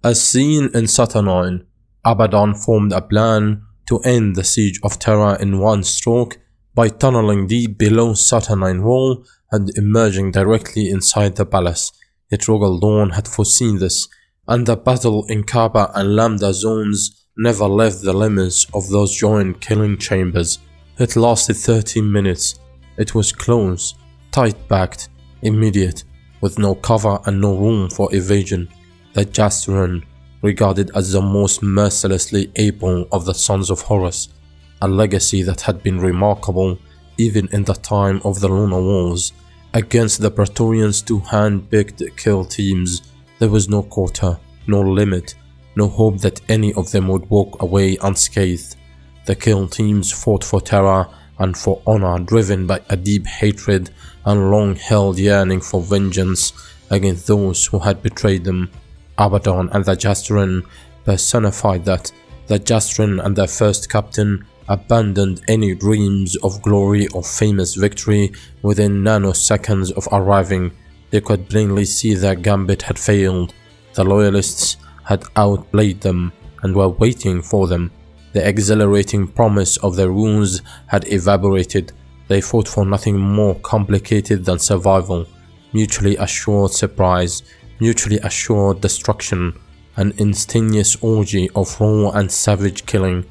As seen in Saturnine, Abaddon formed a plan to end the siege of Terra in one stroke by tunneling deep below Saturnine wall and emerging directly inside the palace. Yet Rogal Dawn had foreseen this, and the battle in Kappa and Lambda zones never left the limits of those joint killing chambers. It lasted 30 minutes. It was close, tight-backed, immediate, with no cover and no room for evasion. The Justaerin, regarded as the most mercilessly able of the sons of Horus, a legacy that had been remarkable even in the time of the Lunar Wars. Against the Praetorians' two hand-picked kill teams, there was no quarter, no limit, no hope that any of them would walk away unscathed. The kill teams fought for terror and for honor, driven by a deep hatred and long-held yearning for vengeance against those who had betrayed them. Abaddon and the Justaerin personified that. The Justaerin and their first captain abandoned any dreams of glory or famous victory within nanoseconds of arriving. They could plainly see their gambit had failed. The loyalists had outplayed them and were waiting for them. The exhilarating promise of their wounds had evaporated. They fought for nothing more complicated than survival, mutually assured surprise, mutually assured destruction, an instantaneous orgy of raw and savage killing.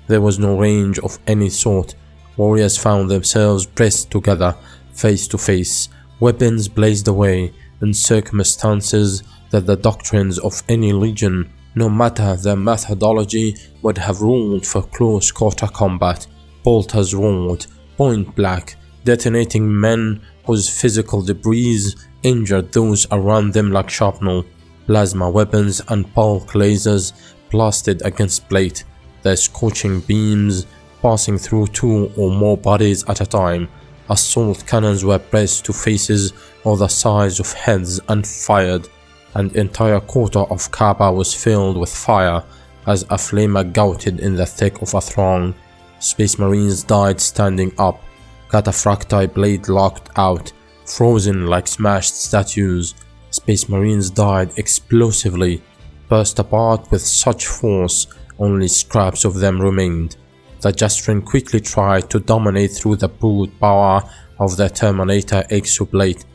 There was no range of any sort. Warriors found themselves pressed together, face to face, weapons blazed away, in circumstances that the doctrines of any legion, no matter their methodology, would have ruled for close quarter combat. Bolters roared, point blank, detonating men whose physical debris injured those around them like shrapnel. Plasma weapons and pulse lasers blasted against plate, their scorching beams passing through two or more bodies at a time. Assault cannons were pressed to faces or the size of heads and fired. An entire quarter of Kappa was filled with fire as a flamer gouted in the thick of a throng. Space Marines died standing up, cataphracti blade locked out, frozen like smashed statues. Space Marines died explosively, burst apart with such force only scraps of them remained. The Justaerin quickly tried to dominate through the brute power of the Terminator exoplate,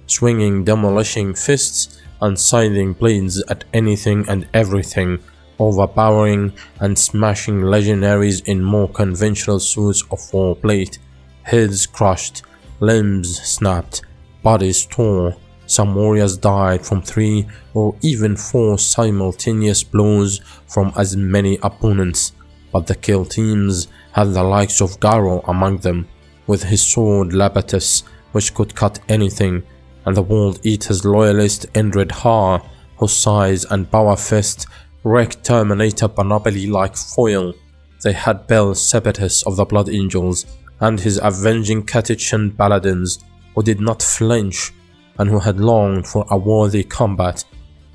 swinging demolishing fists and scything blades at anything and everything, overpowering and smashing legionaries in more conventional suits of war plate. Heads crushed, limbs snapped, bodies tore. Some warriors died from 3 or even 4 simultaneous blows from as many opponents, but the kill teams had the likes of Garro among them, with his sword Sepatus, which could cut anything, and the World Eater's loyalist Endryd Haar, whose size and power fist wrecked Terminator panoply like foil. They had Bel Sepatus of the Blood Angels and his avenging Catechan paladins, who did not flinch and who had longed for a worthy combat.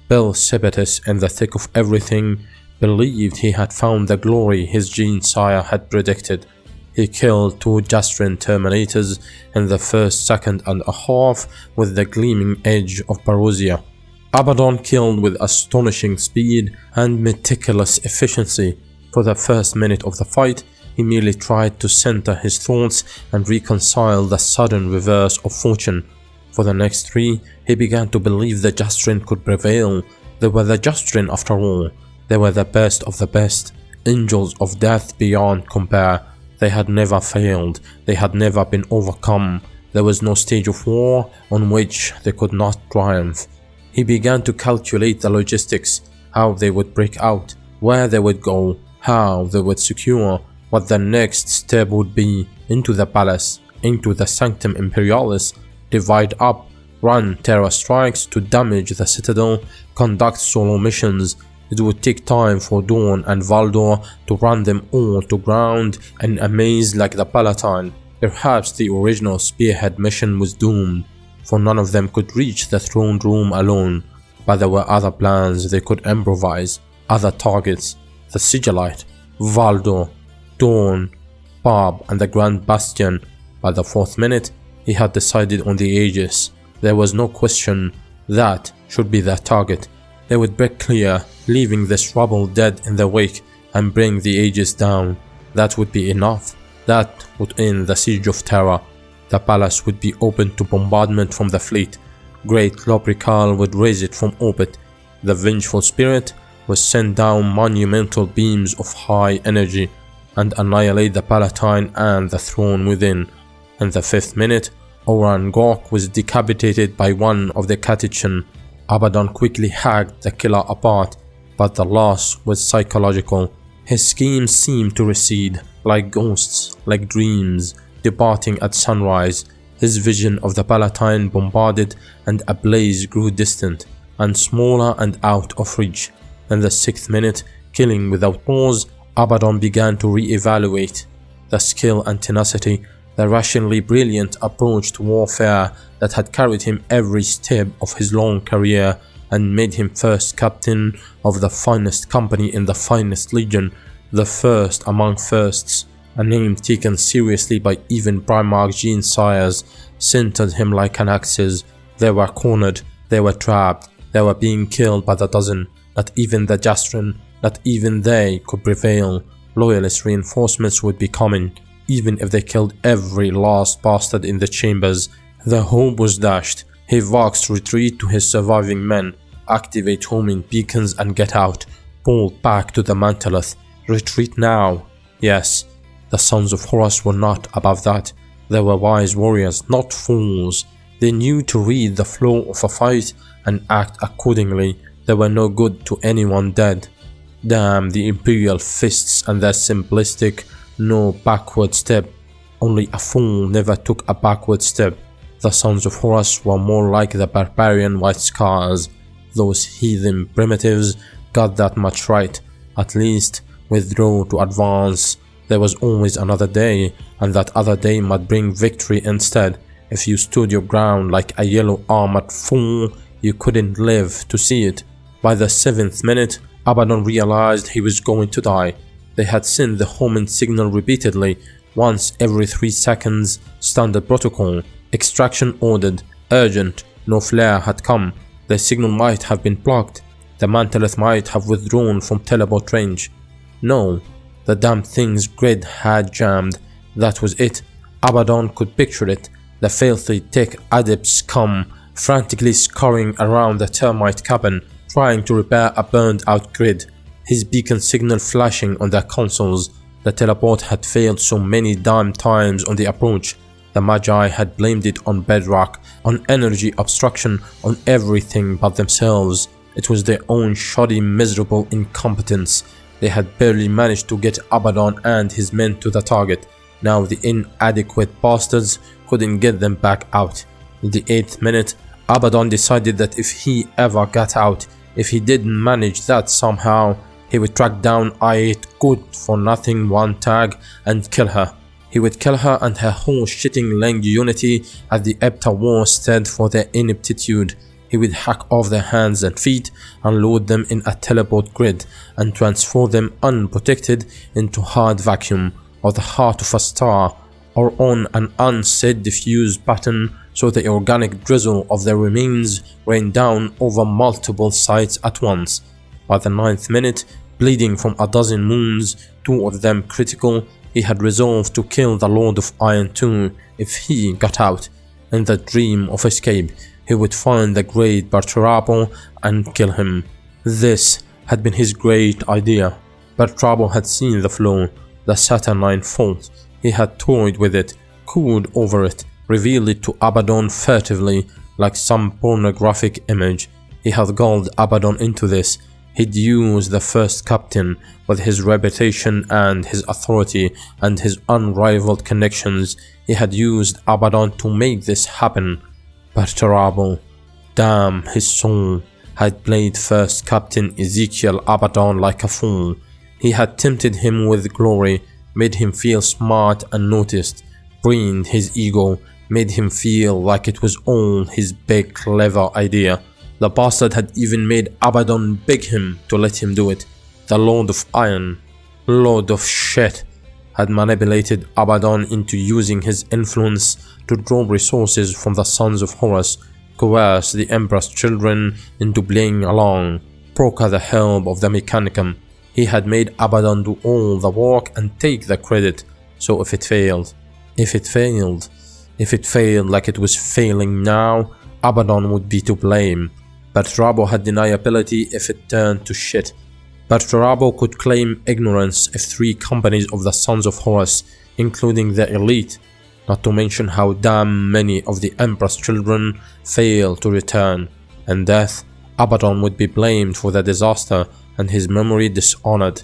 Bel Sepatus, in the thick of everything, believed he had found the glory his gene sire had predicted. He killed 2 Justaerin terminators in the first second and a half with the gleaming edge of Parousia. Abaddon killed with astonishing speed and meticulous efficiency. For the first minute of the fight, he merely tried to center his thoughts and reconcile the sudden reverse of fortune. For the next 3, he began to believe the Justaerin could prevail. They were the Justaerin after all. They were the best of the best, angels of death beyond compare. They had never failed, they had never been overcome. There was no stage of war on which they could not triumph. He began to calculate the logistics, how they would break out, where they would go, how they would secure, what the next step would be, into the palace, into the Sanctum Imperialis, divide up, run terror strikes to damage the citadel, conduct solo missions. It would take time for Dawn and Valdor to run them all to ground in a maze like the Palatine. Perhaps the original Spearhead mission was doomed, for none of them could reach the throne room alone, but there were other plans they could improvise, other targets: the Sigillite, Valdor, Dawn, Bob and the Grand Bastion. By the 4th minute, he had decided on the Aegis. There was no question that should be their target. They would break clear, leaving this rubble dead in their wake, and bring the Aegis down. That would be enough. That would end the siege of Terra. The palace would be open to bombardment from the fleet. Great Lobrical would raise it from orbit. The vengeful spirit would send down monumental beams of high energy and annihilate the Palatine and the throne within. In the 5th minute, Oran Gok was decapitated by one of the Catechin. Abaddon quickly hacked the killer apart, but the loss was psychological. His schemes seemed to recede, like ghosts, like dreams, departing at sunrise. His vision of the Palatine bombarded and ablaze grew distant, and smaller and out of reach. In the 6th minute, killing without pause, Abaddon began to re-evaluate the skill and tenacity, the rationally brilliant approach to warfare that had carried him every step of his long career and made him first captain of the finest company in the finest legion, the first among firsts, a name taken seriously by even Primarch Gene-sires, centered him like an axis. They were cornered, they were trapped, they were being killed by the dozen. Not even the Justaerin, not even they could prevail. Loyalist reinforcements would be coming, even if they killed every last bastard in the chambers. The hope was dashed. He voxed retreat to his surviving men, activate homing beacons and get out, pull back to the Mantelith. Retreat now. Yes, the sons of Horus were not above that. They were wise warriors, not fools. They knew to read the flow of a fight and act accordingly. They were no good to anyone dead. Damn the Imperial fists and their simplistic no backward step. Only a fool never took a backward step. The sons of Horus were more like the barbarian white scars. Those heathen primitives got that much right. At least withdraw to advance. There was always another day, and that other day might bring victory instead. If you stood your ground like a yellow armored fool, you couldn't live to see it. By the 7th minute, Abaddon realized he was going to die. They had sent the homing signal repeatedly, once every 3 seconds, standard protocol. Extraction ordered, urgent, no flare had come. The signal might have been blocked. The Mantelith might have withdrawn from teleport range. No, the damn thing's grid had jammed. That was it. Abaddon could picture it. The filthy tech adepts come, frantically scurrying around the termite cabin, trying to repair a burned out grid. His beacon signal flashing on their consoles. The teleport had failed so many damn times on the approach. The Magi had blamed it on bedrock, on energy obstruction, on everything but themselves. It was their own shoddy, miserable incompetence. They had barely managed to get Abaddon and his men to the target. Now the inadequate bastards couldn't get them back out. In the 8th minute, Abaddon decided that if he ever got out, if he didn't manage that somehow, he would track down I-8 good-for-nothing one tag and kill her. He would kill her and her whole shitting Lang unity at the Ebta War stead for their ineptitude. He would hack off their hands and feet, unload them in a teleport grid, and transfer them unprotected into hard vacuum, or the heart of a star, or on an unsaid diffuse pattern, so the organic drizzle of their remains rained down over multiple sites at once. By the 9th minute, bleeding from a dozen wounds, 2 of them critical, he had resolved to kill the Lord of Iron too if he got out. In the dream of escape, he would find the great Perturabo and kill him. This had been his great idea. Perturabo had seen the flaw, the Saturnine fault. He had toyed with it, cooed over it, revealed it to Abaddon furtively, like some pornographic image. He had gulled Abaddon into this. He'd used the first captain, with his reputation and his authority and his unrivaled connections. He had used Abaddon to make this happen. Perturabo, damn his soul, had played first captain Ezekiel Abaddon like a fool. He had tempted him with glory, made him feel smart and noticed, brained his ego, made him feel like it was all his big clever idea. The bastard had even made Abaddon beg him to let him do it. The Lord of Iron, Lord of Shit, had manipulated Abaddon into using his influence to draw resources from the sons of Horus, coerce the Emperor's children into playing along. broke the helm of the Mechanicum. He had made Abaddon do all the work and take the credit. So if it failed like it was failing now, Abaddon would be to blame. Perturabo had deniability if it turned to shit. Perturabo could claim ignorance if 3 companies of the Sons of Horus, including the elite, not to mention how damn many of the Emperor's children, failed to return. In death, Abaddon would be blamed for the disaster and his memory dishonored.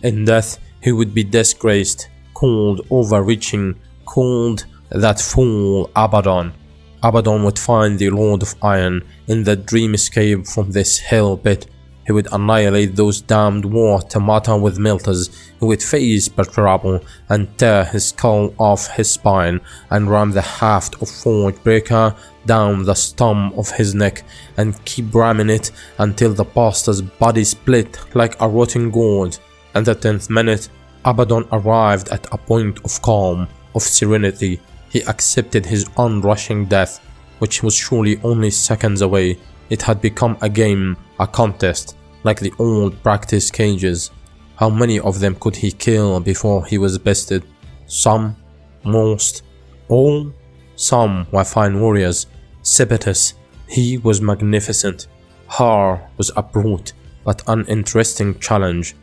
In death, he would be disgraced, called overreaching, called that fool Abaddon. Abaddon would find the Lord of Iron in the dream escape from this hell pit. He would annihilate those damned war automata with melters. He would face Perturabo and tear his skull off his spine and ram the haft of Forge Breaker down the stump of his neck and keep ramming it until the bastard's body split like a rotting gourd. And the 10th minute, Abaddon arrived at a point of calm, of serenity. He accepted his unrushing death, which was surely only seconds away. It had become a game, a contest, like the old practice cages. How many of them could he kill before he was bested? Some, most, all? Some were fine warriors. Sepatus, he was magnificent. Haar was a brute, but uninteresting challenge.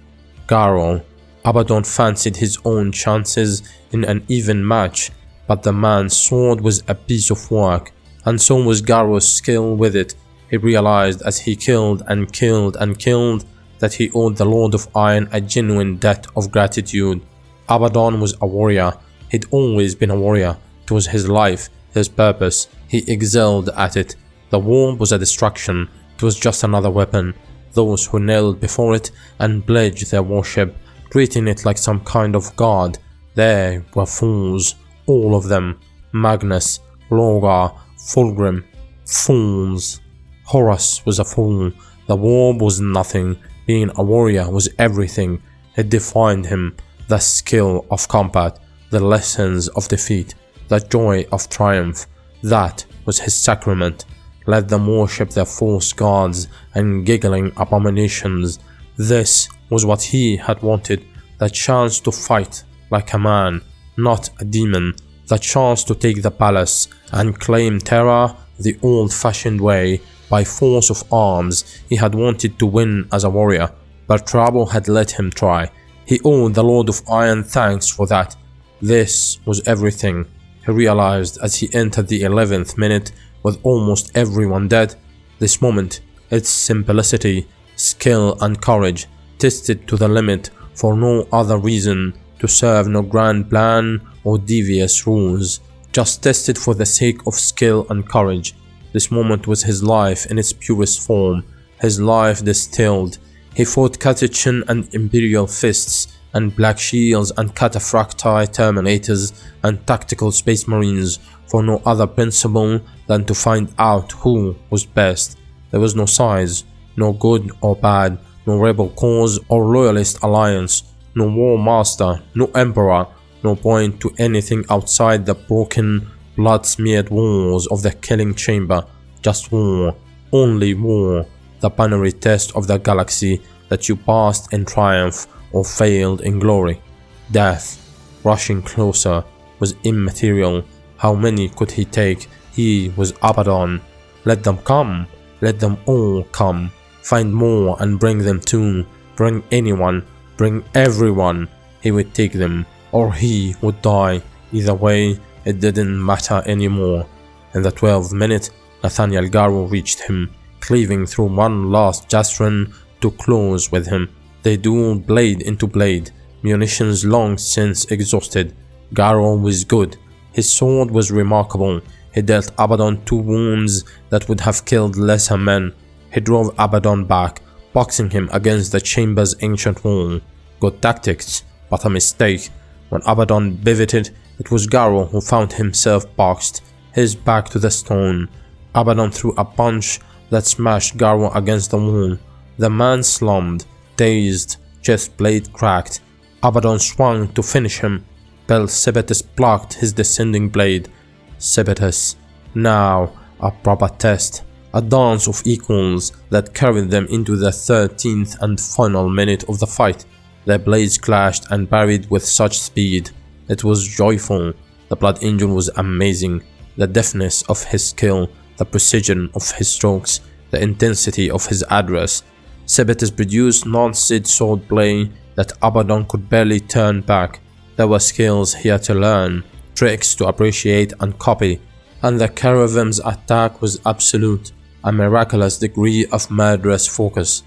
Garro, Abaddon fancied his own chances in an even match, but the man's sword was a piece of work, and so was Garro's skill with it. He realized as he killed and killed and killed that he owed the Lord of Iron a genuine debt of gratitude. Abaddon was a warrior. He'd always been a warrior. It was his life, his purpose. He excelled at it. The war was a distraction. It was just another weapon. Those who knelt before it and pledged their worship, treating it like some kind of god, they were fools. All of them. Magnus, Logar, Fulgrim. Fools. Horus was a fool. The war was nothing. Being a warrior was everything. It defined him. The skill of combat, the lessons of defeat, the joy of triumph. That was his sacrament. Let them worship their false gods and giggling abominations. This was what he had wanted. The chance to fight like a man, not a demon. The chance to take the palace and claim Terra the old-fashioned way, by force of arms. He had wanted to win as a warrior. Perturabo had let him try. He owed the Lord of Iron thanks for that. This was everything. He realized as he entered the 11th minute with almost everyone dead. This moment, its simplicity, skill and courage, tested to the limit for no other reason, to serve no grand plan or devious rules, just tested for the sake of skill and courage. This moment was his life in its purest form, his life distilled. He fought Catechin and Imperial Fists, and Black Shields and Cataphracti Terminators and Tactical Space Marines for no other principle than to find out who was best. There was no size, no good or bad, no rebel cause or loyalist alliance, no war master, no emperor, no point to anything outside the broken, blood-smeared walls of the killing chamber. Just war, only war, the binary test of the galaxy that you passed in triumph or failed in glory. Death, rushing closer, was immaterial. How many could he take? He was Abaddon. Let them come, let them all come. Find more and bring them too. Bring anyone, bring everyone. He would take them, or he would die. Either way, it didn't matter anymore. In the 12th minute, Nathaniel Garro reached him, cleaving through one last Justaerin to close with him. They dueled blade into blade, munitions long since exhausted. Garro was good. His sword was remarkable. He dealt Abaddon 2 wounds that would have killed lesser men. He drove Abaddon back, boxing him against the chamber's ancient wall. Good tactics, but a mistake. When Abaddon pivoted, it was Garro who found himself boxed, his back to the stone. Abaddon threw a punch that smashed Garro against the wall. The man slumped, dazed, chest blade cracked. Abaddon swung to finish him. Bel Sepatus blocked his descending blade. Sepatus, now a proper test. a dance of equals that carried them into the 13th and final minute of the fight. Their blades clashed and parried with such speed. It was joyful. The Blood Angel was amazing. The deftness of his skill, the precision of his strokes, the intensity of his address. Sepatus produced non-seed sword play that Abaddon could barely turn back. There were skills he had to learn, tricks to appreciate and copy, and the Caravim's attack was absolute, a miraculous degree of murderous focus.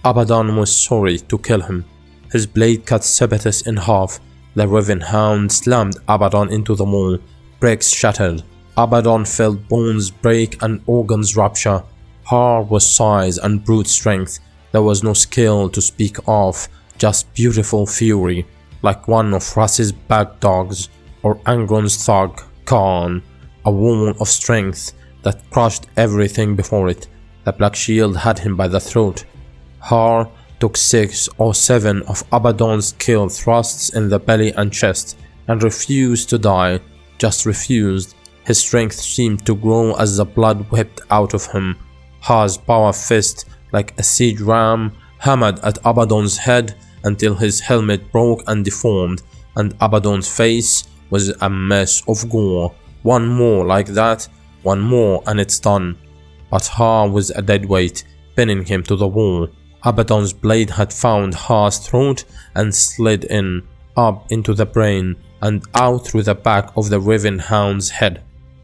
Abaddon was sorry to kill him. His blade cut Sepatus in half. The Riven Hound slammed Abaddon into the wall. Bricks shattered. Abaddon felt bones break and organs rupture. Haar was size and brute strength. There was no skill to speak of, just beautiful fury, like one of Rass's back dogs or Angron's thug, Khan, a wall of strength that crushed everything before it. The Black Shield had him by the throat. Haar took 6 or 7 of Abaddon's kill thrusts in the belly and chest and refused to die, just refused. His strength seemed to grow as the blood whipped out of him. Haar's power fist, like a siege ram, hammered at Abaddon's head until his helmet broke and deformed, and Abaddon's face was a mess of gore. One more like that, one more and it's done. But Haar was a dead weight, pinning him to the wall. Abaddon's blade had found Haar's throat and slid in, up into the brain, and out through the back of the Riven Hound's head.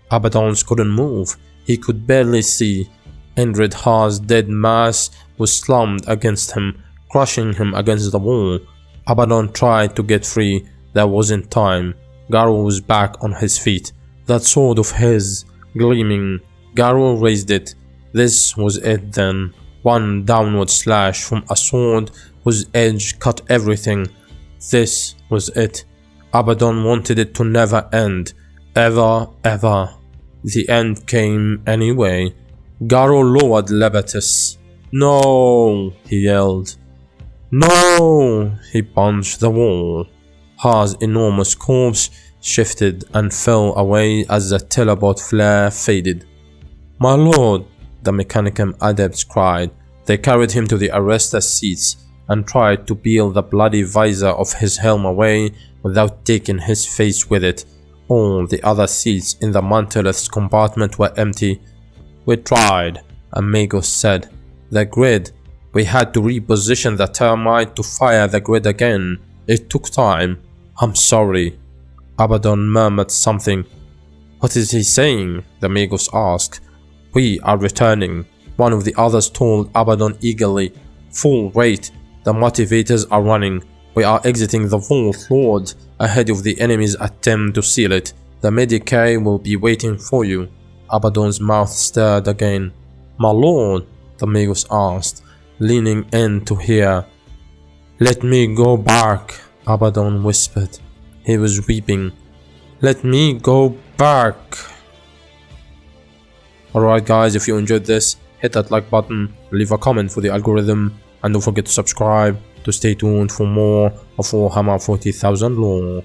Abaddon couldn't move. He could barely see. Endryd Haar's dead mass was slammed against him, crushing him against the wall. Abaddon tried to get free. There wasn't time. Garro was back on his feet. That sword of his, gleaming. Garro raised it. This was it then. One downward slash from a sword whose edge cut everything. This was it. Abaddon wanted it to never end. Ever, ever. The end came anyway. Garro lowered Sepatus. No, he yelled. No, he punched the wall. Haar's enormous corpse shifted and fell away as the teleport flare faded. My lord, the Mechanicum adepts cried. They carried him to the arrestor seats and tried to peel the bloody visor of his helm away without taking his face with it. All the other seats in the Mantellus compartment were empty. We tried, Amigos said. The grid. We had to reposition the termite to fire the grid again. It took time. I'm sorry. Abaddon murmured something. What is he saying? The Amigos asked. We are returning. One of the others told Abaddon eagerly. Full rate. The motivators are running. We are exiting the vault, Lord, ahead of the enemy's attempt to seal it. The Medicae will be waiting for you. Abaddon's mouth stirred again. My lord, the Magus asked, leaning in to hear. Let me go back, Abaddon whispered. He was weeping. Let me go back. Alright guys, if you enjoyed this, hit that like button, leave a comment for the algorithm, and don't forget to subscribe to stay tuned for more of Warhammer 40,000 lore.